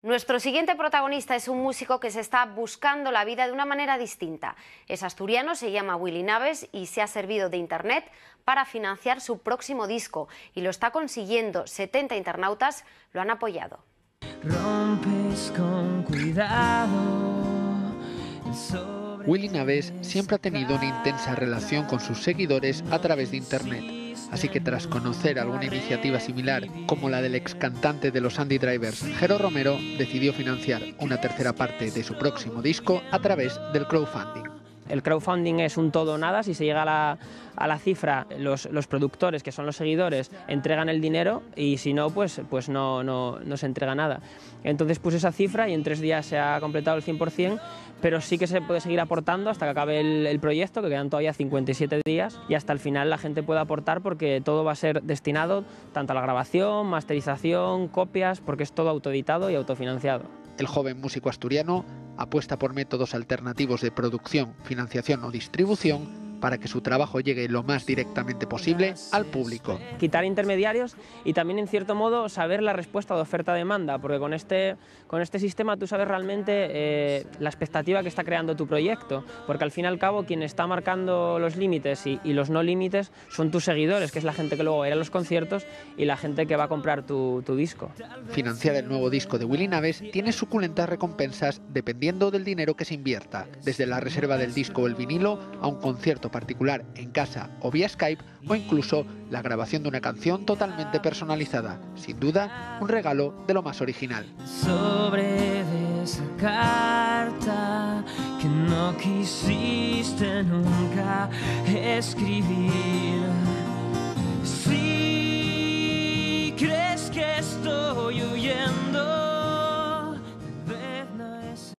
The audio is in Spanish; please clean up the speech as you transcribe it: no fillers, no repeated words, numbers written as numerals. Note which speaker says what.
Speaker 1: Nuestro siguiente protagonista es un músico que se está buscando la vida de una manera distinta. Es asturiano, se llama Willy Naves y se ha servido de internet para financiar su próximo disco. Y lo está consiguiendo. 70 internautas lo han apoyado.
Speaker 2: Rompes con cuidado.
Speaker 3: Willy Naves siempre ha tenido una intensa relación con sus seguidores a través de internet. Así que tras conocer alguna iniciativa similar, como la del ex cantante de los Andy Drivers, Jero Romero, decidió financiar una tercera parte de su próximo disco a través del crowdfunding.
Speaker 4: El crowdfunding es un todo o nada. Si se llega a la cifra, los productores, que son los seguidores, entregan el dinero, y si no, pues no se entrega nada. Entonces puse esa cifra y en 3 días se ha completado el 100%, pero sí que se puede seguir aportando hasta que acabe el proyecto, que quedan todavía 57 días, y hasta el final la gente puede aportar, porque todo va a ser destinado tanto a la grabación, masterización, copias, porque es todo autoeditado y autofinanciado.
Speaker 3: El joven músico asturiano apuesta por métodos alternativos de producción, financiación o distribución para que su trabajo llegue lo más directamente posible al público.
Speaker 4: Quitar intermediarios y también, en cierto modo, saber la respuesta de oferta-demanda, porque con este sistema tú sabes realmente la expectativa que está creando tu proyecto, porque al fin y al cabo quien está marcando los límites y los no límites son tus seguidores, que es la gente que luego va a ir a los conciertos y la gente que va a comprar tu disco.
Speaker 3: Financiar el nuevo disco de Willy Naves tiene suculentas recompensas dependiendo del dinero que se invierta, desde la reserva del disco o el vinilo a un concierto particular en casa o vía Skype, o incluso la grabación de una canción totalmente personalizada. Sin duda, un regalo de lo más original.
Speaker 2: Sobre esa carta que no quisiste nunca escribir.